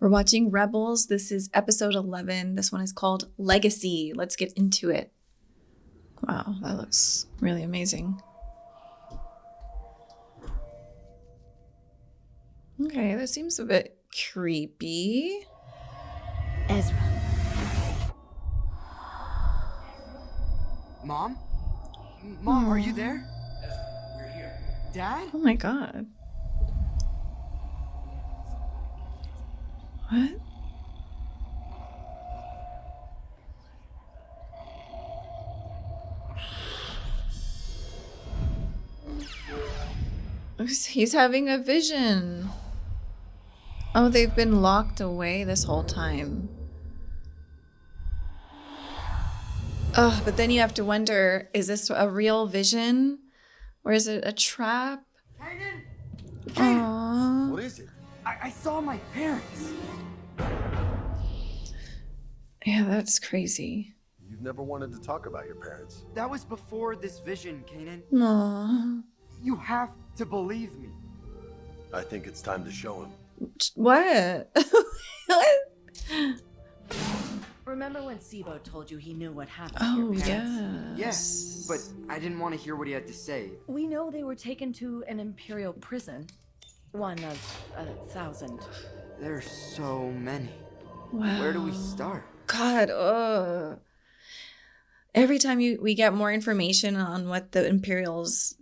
We're watching Rebels. This is episode 11. This one is called Legacy. Let's get into it. Wow, that looks really amazing. Okay, that seems a bit creepy. Ezra. Mom? Mom, are you there? We're here. Dad? Oh my god. What? He's having a vision. Oh, they've been locked away this whole time. Oh, but then you have to wonder, is this a real vision? Or is it a trap? Kaden? Aww. What is it? I saw my parents. Yeah, that's crazy. You've never wanted to talk about your parents. That was before this vision, Kaden. Aww. You have to believe me. I think it's time to show him. What? What? Remember when Sibo told you he knew what happened Oh, to your parents? yes. Yes, but I didn't want to hear what he had to say. We know they were taken to an imperial prison. One of 1,000. There's so many. Wow. Where do we start? God, ugh. Every time we get more information on what the Imperials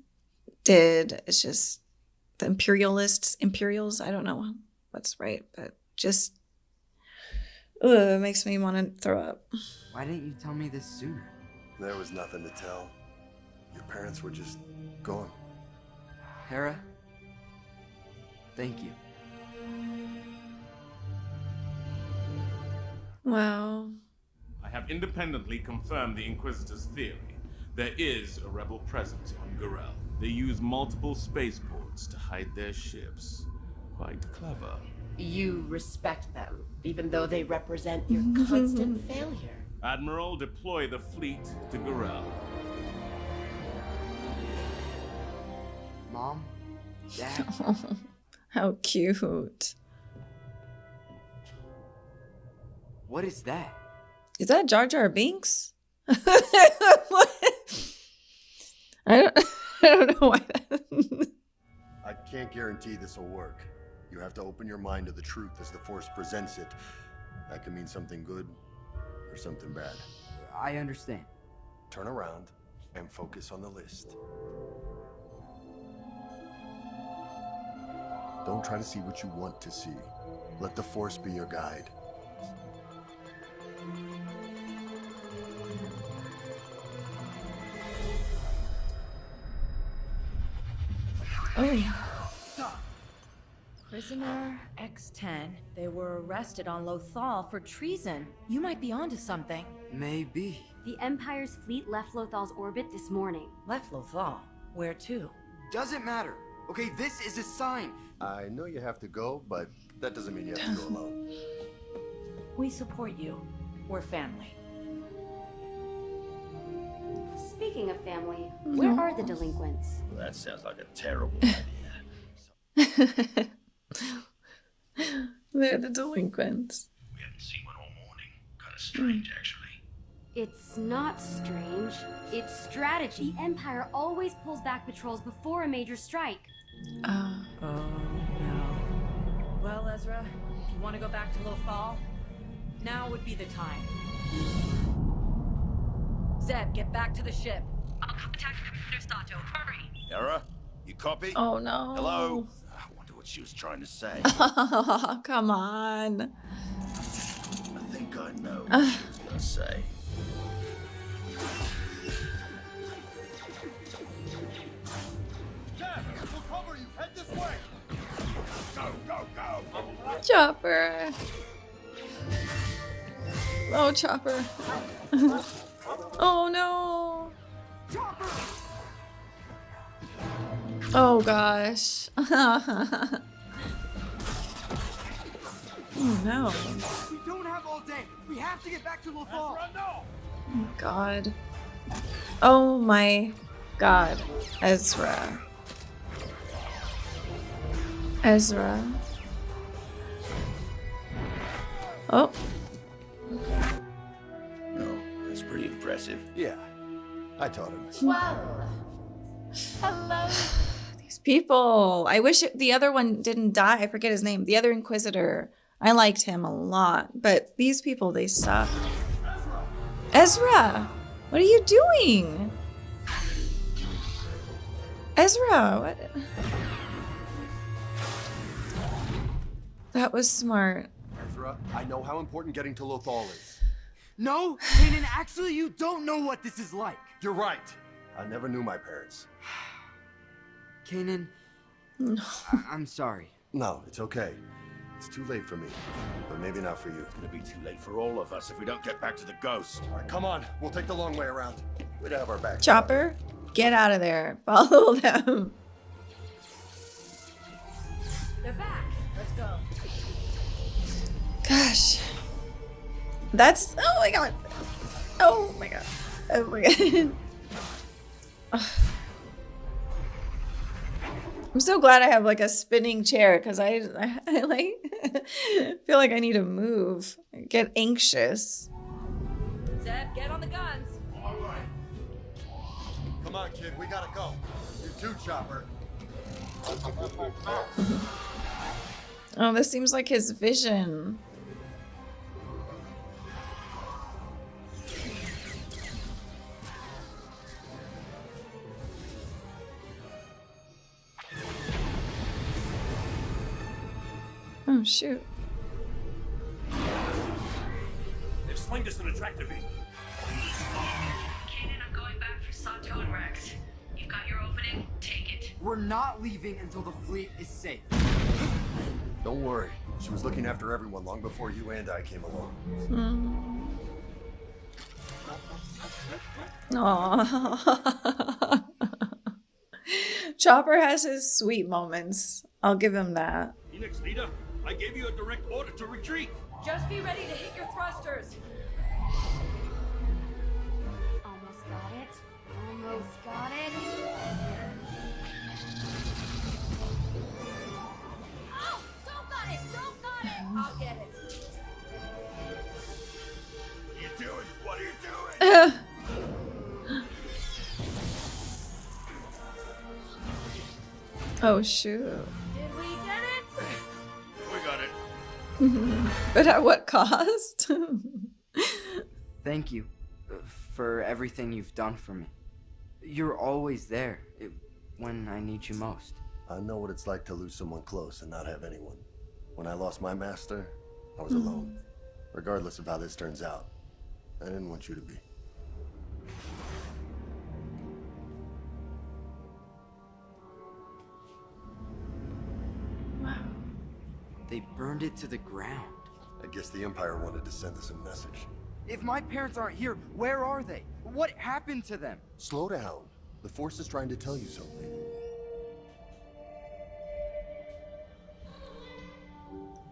did, it's just the Imperials, I don't know what's right, but just, it makes me want to throw up. Why didn't you tell me this sooner? There was nothing to tell. Your parents were just gone. Hera, thank you. Wow. I have independently confirmed the Inquisitor's theory. There is a rebel presence on Garel. They use multiple spaceports to hide their ships. Quite clever. You respect them, even though they represent your constant failure. Admiral, deploy the fleet to Garel. Mom? Dad? How cute. What is that? Is that Jar Jar Binks? What? I don't know why that. I can't guarantee this will work. You have to open your mind to the truth as the Force presents it. That can mean something good or something bad. I understand. Turn around and focus on the list. Don't try to see what you want to see. Let the Force be your guide. Oh. Prisoner X-10. They were arrested on Lothal for treason. You might be onto something. Maybe. The Empire's fleet left Lothal's orbit this morning. Left Lothal. Where to? Doesn't matter. Okay, this is a sign. I know you have to go, but that doesn't mean you have to go alone. We support you. We're family. Speaking of family, where are the delinquents? Well, that sounds like a terrible idea. They're the delinquents. We haven't seen one all morning. Kind of strange, actually. It's not strange. It's strategy. The Empire always pulls back patrols before a major strike. Oh, no. Well, Ezra, if you want to go back to Lothal, now would be the time. Zeb, get back to the ship. I'll contact Commander Sato. Hurry! Hera, you copy? Oh no. Hello? I wonder what she was trying to say. Oh, come on. I think I know what she was going to say. Dad, we'll cover you. Head this way. Go, go, go! Chopper. Oh, Chopper. Oh no. Oh gosh. Oh no. We don't have all day. We have to get back to Lothal. Oh my god. Oh my god. Ezra. Oh, No, that's pretty impressive. Yeah, I taught him. these people. I wish the other one didn't die. I forget his name. The other Inquisitor. I liked him a lot. But these people, they suck. Ezra! What are you doing? Ezra! What? That was smart. Ezra, I know how important getting to Lothal is. No, Kanan, actually, you don't know what this is like. You're right. I never knew my parents. Kanan, I'm sorry. No, it's okay. It's too late for me, but maybe not for you. It's gonna be too late for all of us if we don't get back to the ghost. All right, come on. We'll take the long way around. We'd have our backs. Chopper, get out of there. Follow them. They're back. Let's go. Gosh. That's, oh my god. Oh my god. Oh my god. Ugh. I'm so glad I have like a spinning chair because I like feel like I need to move. I get anxious. Zeb, get on the guns. All right. Come on, kid. We gotta go. You too, Chopper. Oh, this seems like his vision. Oh, shoot. They've slinged us an attractor beam. Kanan, I'm going back for Sato and Rex. You've got your opening. Take it. We're not leaving until the fleet is safe. Don't worry. She was looking after everyone long before you and I came along. Aww. Chopper has his sweet moments. I'll give him that. Phoenix leader, I gave you a direct order to retreat. Just be ready to hit your thrusters. Almost got it. Almost got it. Oh! Don't got it! Don't got it! I'll get it. What are you doing? What are you doing? Oh, shoot. Did we get it? We got it. But at what cost? Thank you for everything you've done for me. You're always there when I need you most. I know what it's like to lose someone close and not have anyone. When I lost my master, I was alone. Regardless of how this turns out, I didn't want you to be. They burned it to the ground. I guess the Empire wanted to send us a message. If my parents aren't here, where are they? What happened to them? Slow down. The Force is trying to tell you something.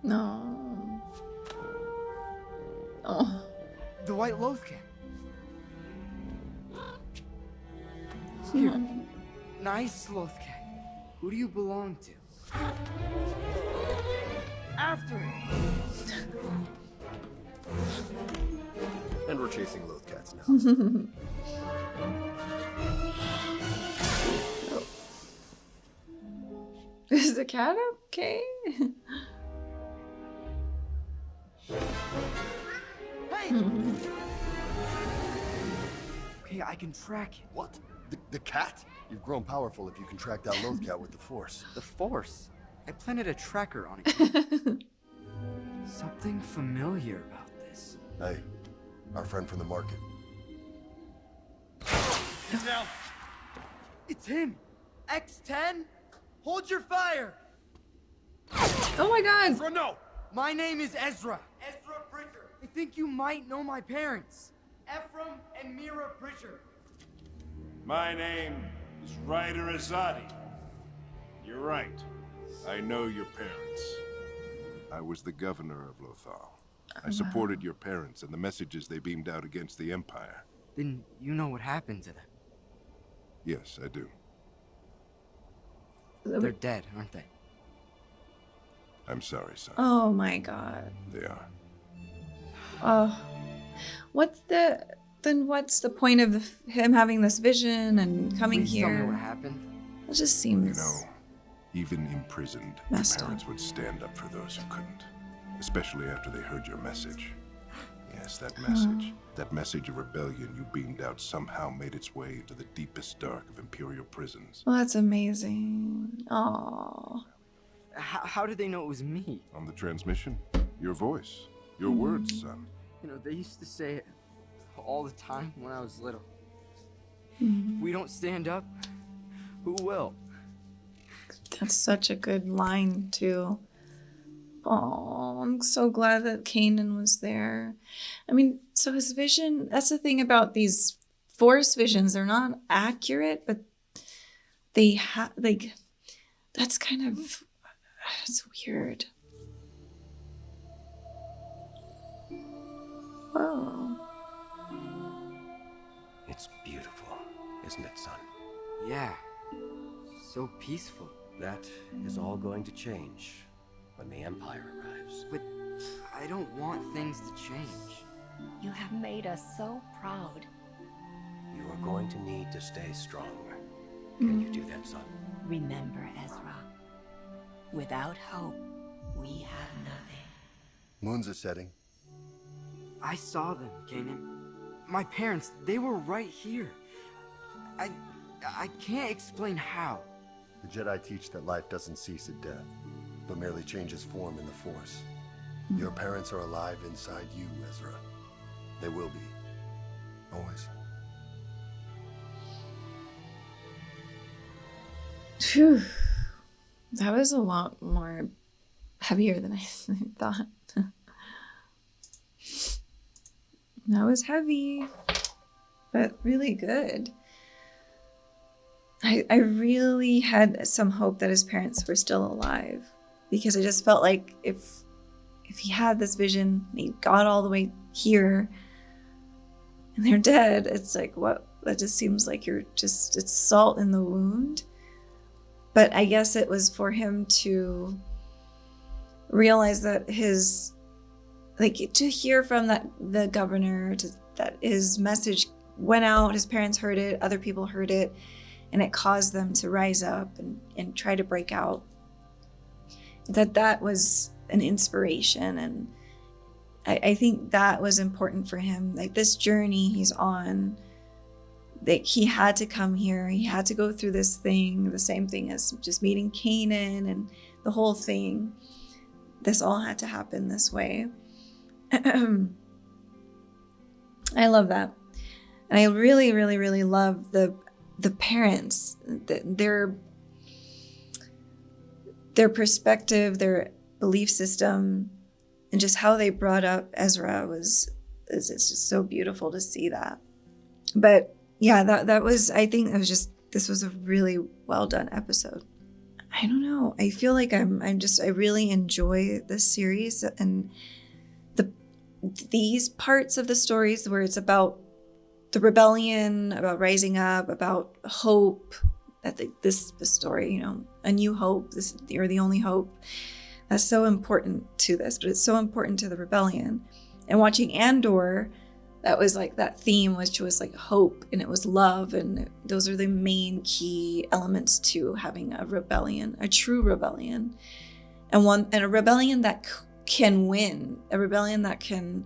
No. Oh. The White Lothal. Here. Nice Lothal. Who do you belong to? After it. And we're chasing Lothcats now. Is the cat okay? Hey! Okay, I can track it. What? The cat? You've grown powerful if you can track down Lothcat with the Force. The Force. I planted a tracker on it. Something familiar about this. Hey, our friend from the market. Now, it's him. X10. Hold your fire. Oh my god. Ezra, no! My name is Ezra. Ezra Pritchard. I think you might know my parents. Ephraim and Mira Pritchard. My name is Ryder Azadi. You're right. I know your parents. I was the governor of Lothal. I supported your parents and the messages they beamed out against the Empire. Then you know what happened to them. Yes, I do. They're dead, aren't they? I'm sorry, son. Oh my god. They are. Oh, what's the point of him having this vision and coming Please tell me here? what happened. It just You seems know, even imprisoned, your messed up. parents would stand up for those who couldn't. Especially after they heard your message. Yes, that message. That message of rebellion you beamed out somehow made its way into the deepest dark of Imperial prisons. Well, that's amazing. Oh, How did they know it was me? On the transmission, your voice, your words, son. You know, they used to say it all the time when I was little. If we don't stand up, who will? that's such a good line too. Oh, I'm so glad that Kanan was there. I mean, so his vision, that's the thing about these Force visions, they're not accurate, but they have, like, that's kind of, it's weird. Whoa. It's beautiful, isn't it, son? Yeah, so peaceful. That is all going to change when the Empire arrives. But I don't want things to change. You have made us so proud. You are going to need to stay strong. Can you do that, son? Remember, Ezra. Without hope, we have nothing. Moon's are setting. I saw them, Kanan. My parents, they were right here. I can't explain how. The Jedi teach that life doesn't cease at death, but merely changes form in the Force. Your parents are alive inside you, Ezra. They will be. Always. Phew. That was a lot more heavier than I thought. That was heavy, but really good. I really had some hope that his parents were still alive, because I just felt like if he had this vision and he got all the way here and they're dead, it's like, what? That just seems like it's salt in the wound. But I guess it was for him to realize that to hear from the governor, that his message went out, his parents heard it, other people heard it, and it caused them to rise up and try to break out. That was an inspiration, and I think that was important for him. Like, this journey he's on, that he had to come here, he had to go through this thing, the same thing as just meeting Kanan and the whole thing. This all had to happen this way. I love that. And I really, really, really love the parents, their perspective, their belief system, and just how they brought up Ezra it's just so beautiful to see that. But yeah, that was, I think it was just, this was a really well done episode. I don't know. I feel like I really enjoy this series and these parts of the stories where it's about the rebellion, about rising up, about hope. That this story, a new hope. You're the only hope. That's so important to this, but it's so important to the rebellion. And watching Andor, that was like that theme, which was like hope, and it was love, and those are the main key elements to having a rebellion, a true rebellion, and a rebellion that can win, a rebellion that can,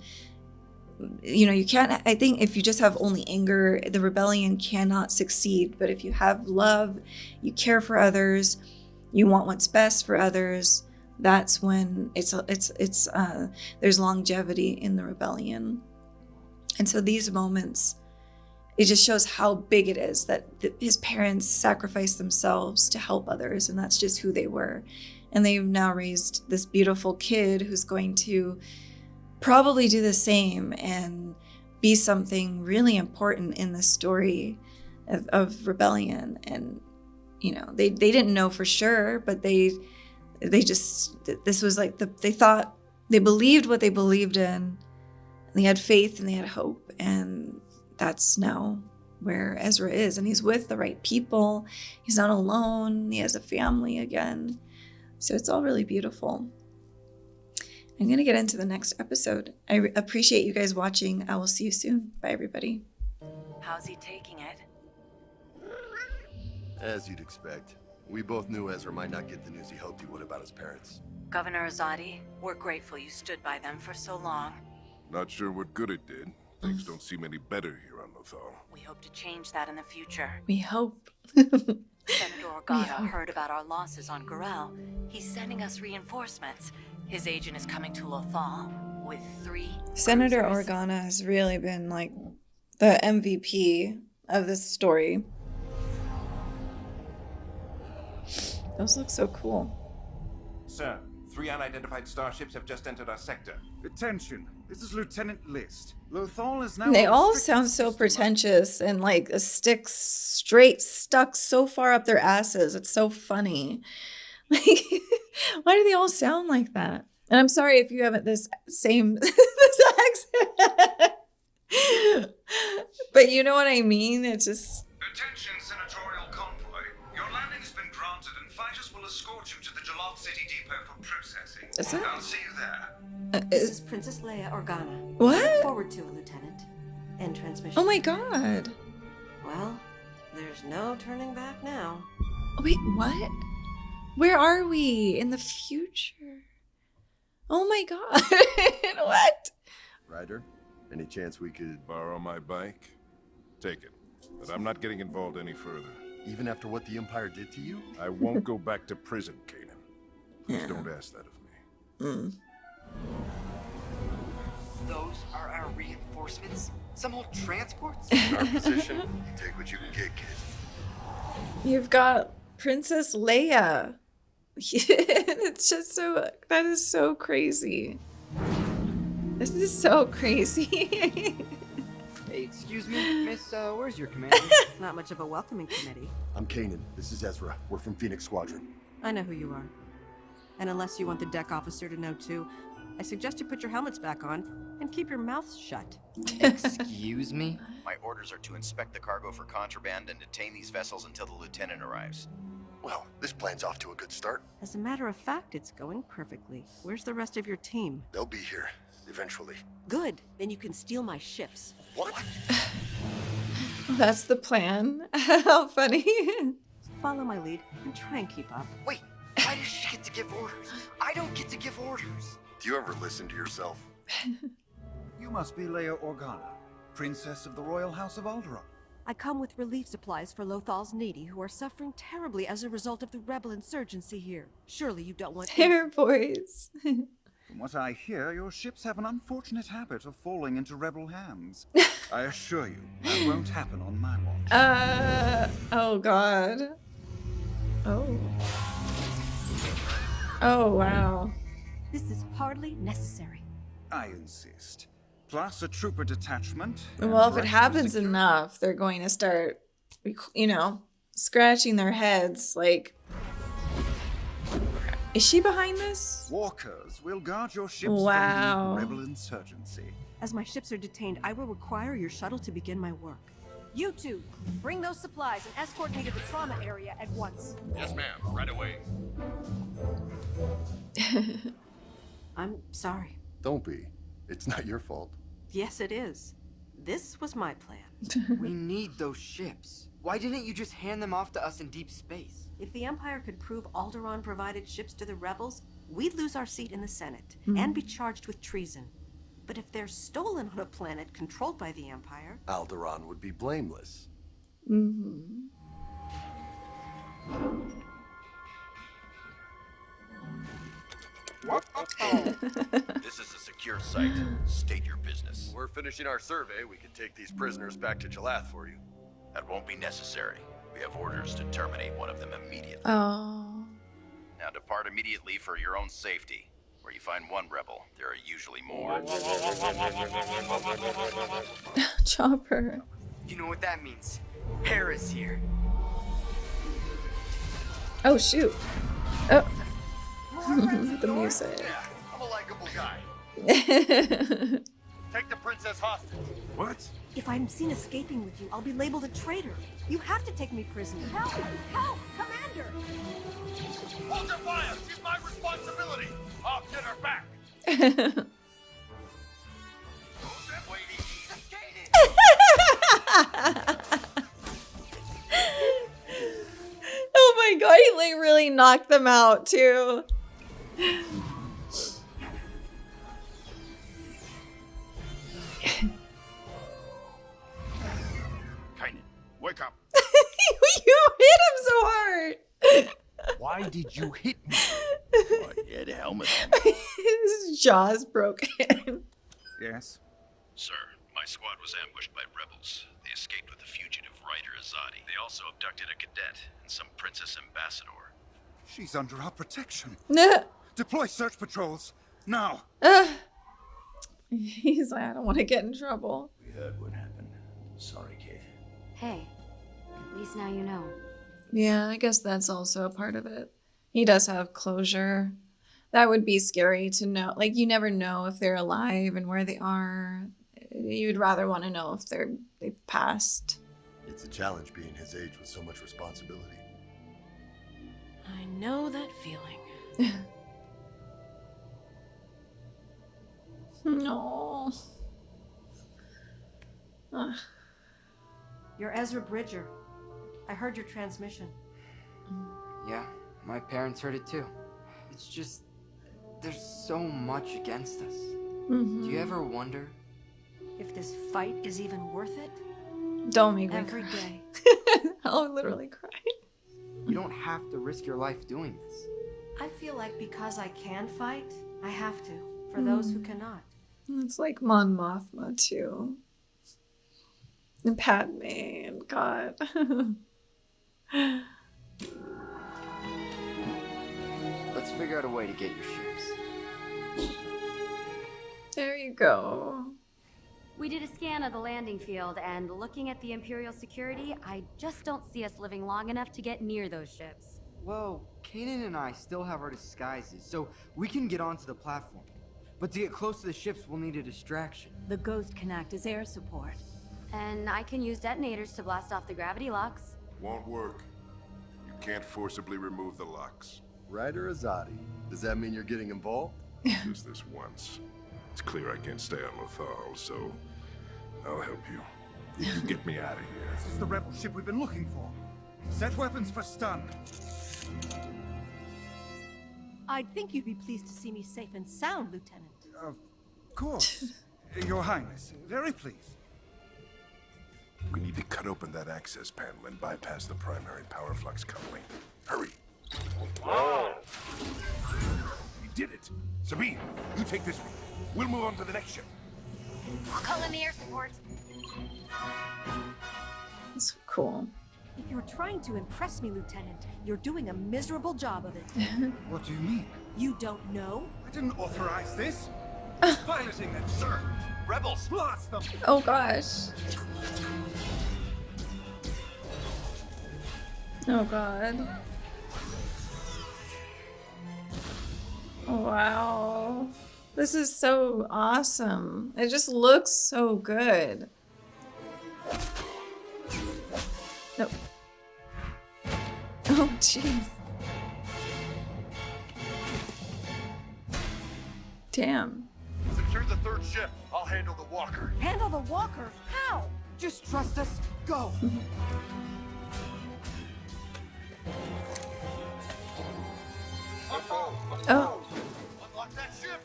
you can't, I think if you just have only anger, the rebellion cannot succeed. But if you have love, you care for others, you want what's best for others, that's when there's longevity in the rebellion. And so these moments, it just shows how big it is that his parents sacrificed themselves to help others, and that's just who they were. And they've now raised this beautiful kid who's going to probably do the same and be something really important in the story of rebellion. And they didn't know for sure, but they just, this was like they believed what they believed in, and they had faith and they had hope. And that's now where Ezra is, and he's with the right people. He's not alone. He has a family again. So it's all really beautiful. I'm going to get into the next episode. I appreciate you guys watching. I will see you soon. Bye, everybody. How's he taking it? As you'd expect. We both knew Ezra might not get the news he hoped he would about his parents. Governor Azadi, we're grateful you stood by them for so long. Not sure what good it did. Things don't seem any better here on Lothal. We hope to change that in the future. We hope. Senator Organa heard about our losses on Gorel. He's sending us reinforcements. His agent is coming to Lothal with 3 Senator cruisers. Organa has really been like the MVP of this story. Those look so cool. Sir, 3 unidentified starships have just entered our sector. Attention, this is Lieutenant List. Lothal is now. They all sound so pretentious and like a stick straight stuck so far up their asses. It's so funny. Like, why do they all sound like that? And I'm sorry if you haven't this same this accent. But you know what I mean? It's just. Attention, senatorial convoy. Your landing has been granted and fighters will escort you to the Jalot City depot for processing. Is it? I'll see you there. This is Princess Leia Organa. What? Look forward to it, Lieutenant. End transmission. Oh my god. Well, there's no turning back now. Wait, what? Where are we? In the future? Oh my god. What? Ryder, any chance we could... Borrow my bike? Take it. But I'm not getting involved any further. Even after what the Empire did to you? I won't go back to prison, Kanan. Please don't ask that of me. Those are our reinforcements? Some old transports? In our position, take what you can get, kid. You've got Princess Leia. It's just so, that is so crazy. This is so crazy. Hey, excuse me, miss, where's your commander? Not much of a welcoming committee. I'm Kanan. This is Ezra. We're from Phoenix Squadron. I know who you are. And unless you want the deck officer to know too, I suggest you put your helmets back on and keep your mouths shut. Excuse me? My orders are to inspect the cargo for contraband and detain these vessels until the lieutenant arrives. Well, this plan's off to a good start. As a matter of fact, it's going perfectly. Where's the rest of your team? They'll be here, eventually. Good. Then you can steal my ships. What? That's the plan. How funny. Follow my lead and try and keep up. Wait, why does she get to give orders? I don't get to give orders. Do you ever listen to yourself? You must be Leia Organa, Princess of the Royal House of Alderaan. I come with relief supplies for Lothal's needy who are suffering terribly as a result of the rebel insurgency here. Surely you don't want Hair voice. From what I hear, your ships have an unfortunate habit of falling into rebel hands. I assure you, that won't happen on my watch. Oh god. Oh. Oh wow. This is hardly necessary. I insist. Plus a trooper detachment. and Well, if it for happens extra enough, they're going to start, you know, scratching their heads like, is she behind this? Walkers will guard your ships Wow. from the rebel insurgency. As my ships are detained, I will require your shuttle to begin my work. You two, bring those supplies and escort me to the trauma area at once. Yes, ma'am. Right away. I'm sorry. Don't be. It's not your fault. Yes, it is. This was my plan. We need those ships. Why didn't you just hand them off to us in deep space? If the Empire could prove Alderaan provided ships to the rebels, we'd lose our seat in the Senate and be charged with treason. But if they're stolen on a planet controlled by the Empire... Alderaan would be blameless. Mm-hmm. This is a secure site. State your business. We're finishing our survey. We can take these prisoners back to Jalath for you. That won't be necessary. We have orders to terminate one of them immediately. Oh. Now depart immediately for your own safety. Where you find one rebel, there are usually more. Chopper. You know what that means? Hera's here. Oh shoot. Oh. The music. Yeah, I'm a likable guy. Take the princess hostage. What? If I'm seen escaping with you, I'll be labeled a traitor. You have to take me prisoner. Help! Help! Commander! Hold your fire! She's my responsibility! I'll get her back! Oh my god, he like really knocked them out too. Kainen, wake up. You hit him so hard. Why did you hit me? He had a helmet on. His jaw's broken. Yes? Sir, my squad was ambushed by rebels. They escaped with the fugitive Ryder Azadi. They also abducted a cadet and some princess ambassador. She's under our protection. No. Deploy search patrols, now. He's like, I don't want to get in trouble. We heard what happened. Sorry, kid. Hey, at least now you know. Yeah, I guess that's also a part of it. He does have closure. That would be scary to know. Like, you never know if they're alive and where they are. You'd rather want to know if they've passed. It's a challenge being his age with so much responsibility. I know that feeling. No. You're Ezra Bridger. I heard your transmission. Yeah, my parents heard it too. It's just, there's so much against us. Mm-hmm. Do you ever wonder? If this fight is even worth it? Don't make me Every cry. day. I'll literally cry. You don't have to risk your life doing this. I feel like because I can fight, I have to. For those who cannot. It's like Mon Mothma too. And Padme and God. Let's figure out a way to get your ships. There you go. We did a scan of the landing field, and looking at the Imperial security, I just don't see us living long enough to get near those ships. Well, Kanan and I still have our disguises, so we can get onto the platform. But to get close to the ships, we'll need a distraction. The Ghost can act as air support. And I can use detonators to blast off the gravity locks. Won't work. You can't forcibly remove the locks. Ryder Azadi. Does that mean you're getting involved? Just this once. It's clear I can't stay on Lothal, so I'll help you. You can get me out of here. This is the rebel ship we've been looking for. Set weapons for stun. I'd think you'd be pleased to see me safe and sound, Lieutenant. Of course. Your Highness, very pleased. We need to cut open that access panel and bypass the primary power flux coupling. Hurry! We did it! Sabine, you take this one. We'll move on to the next ship. I'll call in the air support. That's cool. If you're trying to impress me, Lieutenant, you're doing a miserable job of it. What do you mean? You don't know? I didn't authorize this. Piloting it, sir. Rebels! Blast them! Oh gosh. Oh god. Oh, wow. This is so awesome. It just looks so good. Nope. Oh, jeez. Damn. Secure the third ship. I'll handle the walker. Handle the walker? How? Just trust us. Go! Oh. Unlock that ship.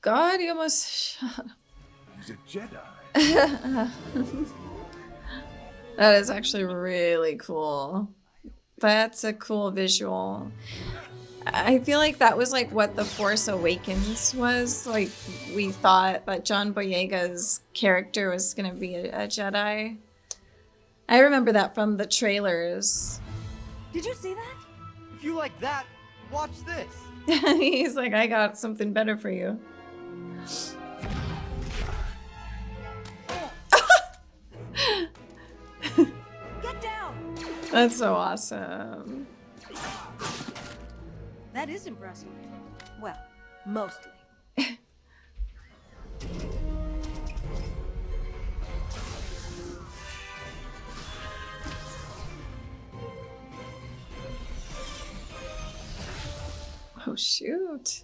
God, he almost shot him. He's a Jedi. That is actually really cool. That's a cool visual. I feel like that was like what The Force Awakens was. Like, we thought that John Boyega's character was going to be a Jedi. I remember that from the trailers. Did you see that? If you like that, watch this. He's like, I got something better for you. Get down! That's so awesome. That is impressive. Well, mostly. Oh, shoot.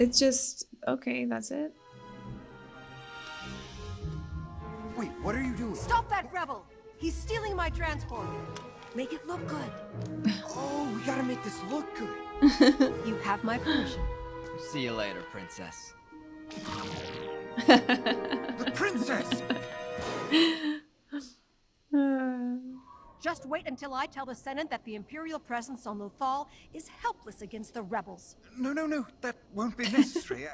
it's just, okay, that's it. Wait, what are you doing? Stop that rebel! He's stealing my transporter. Make it look good. Oh, we gotta make this look good. You have my permission. See you later, princess. The princess! Just wait until I tell the Senate that the Imperial presence on Lothal is helpless against the rebels. No, that won't be necessary.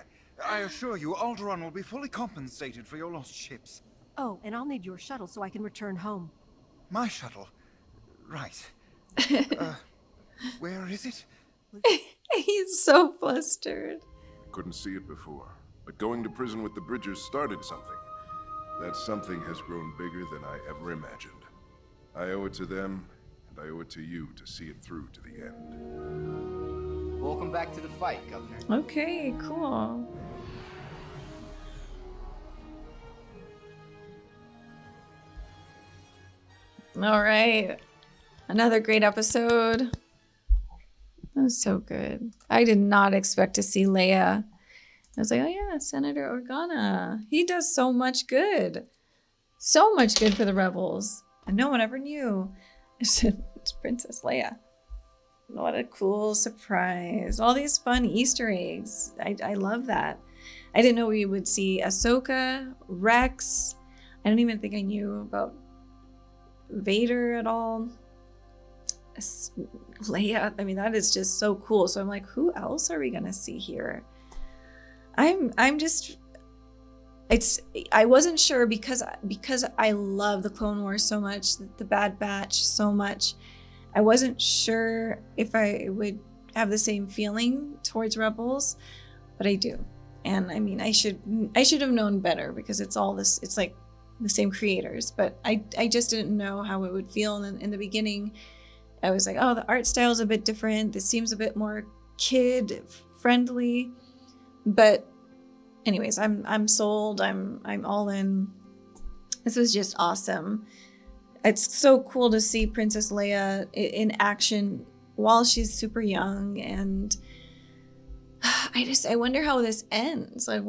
I assure you, Alderaan will be fully compensated for your lost ships. Oh, and I'll need your shuttle so I can return home. My shuttle? Right. Where is it? He's so flustered. Couldn't see it before, but going to prison with the Bridgers started something. That something has grown bigger than I ever imagined. I owe it to them, and I owe it to you to see it through to the end. Welcome back to the fight, Governor. Okay, cool. All right. Another great episode. That was so good. I did not expect to see Leia. I was like, oh yeah, Senator Organa. He does so much good. So much good for the rebels. And no one ever knew. It's Princess Leia. What a cool surprise. All these fun Easter eggs. I love that. I didn't know we would see Ahsoka, Rex. I don't even think I knew about Vader at all. Leia, I mean, that is just so cool. So I'm like, who else are we gonna see here? I'm just, I wasn't sure because I love the Clone Wars so much, the Bad Batch so much. I wasn't sure if I would have the same feeling towards Rebels, but I do. And I mean, I should have known better because it's all this, it's like the same creators, but I just didn't know how it would feel in the beginning. I was like, oh, the art style is a bit different. This seems a bit more kid friendly, but anyways, I'm sold. I'm all in. This was just awesome. It's so cool to see Princess Leia in action while she's super young, and I wonder how this ends. Like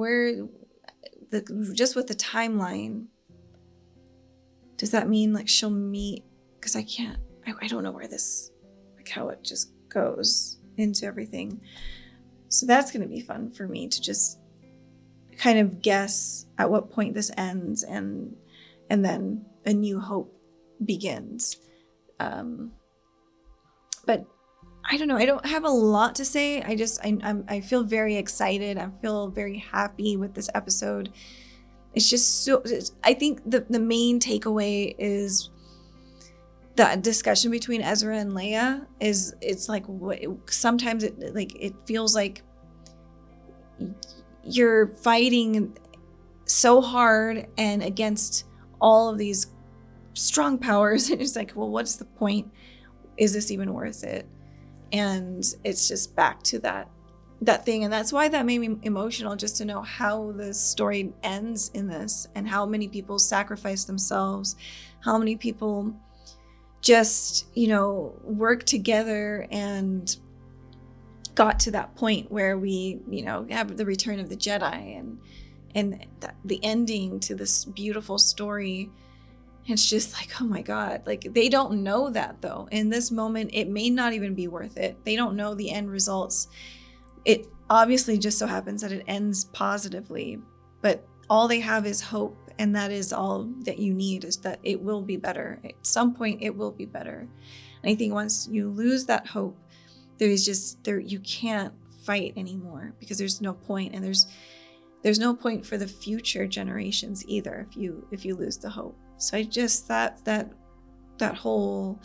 just with the timeline. Does that mean like she'll meet? Because I don't know where this, like how it just goes into everything. So that's going to be fun for me to just kind of guess at what point this ends and then A New Hope begins. But I don't know. I don't have a lot to say. I feel very excited. I feel very happy with this episode. It's just so, I think the main takeaway is the discussion between Ezra and Leia is, it's like, sometimes it feels like you're fighting so hard and against all of these strong powers. And it's like, well, what's the point? Is this even worth it? And it's just back to that thing. And that's why that made me emotional, just to know how the story ends in this and how many people sacrifice themselves, how many people just, work together and got to that point where we, have the return of the Jedi and the ending to this beautiful story. It's just like, oh my God, like they don't know that though. In this moment, it may not even be worth it. They don't know the end results. It obviously just so happens that it ends positively, but all they have is hope. And that is all that you need, is that it will be better. At some point, it will be better. And I think once you lose that hope, you can't fight anymore, because there's no point, and there's no point for the future generations either if you lose the hope. So I just that whole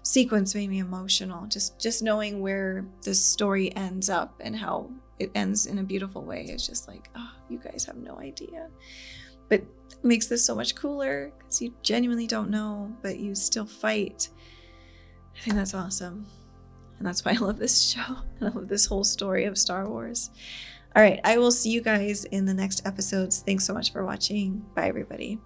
sequence made me emotional. Just knowing where this story ends up and how it ends in a beautiful way. It's just like, oh, you guys have no idea. But it makes this so much cooler because you genuinely don't know, but you still fight. I think that's awesome. And that's why I love this show. I love this whole story of Star Wars. All right, I will see you guys in the next episodes. Thanks so much for watching. Bye, everybody.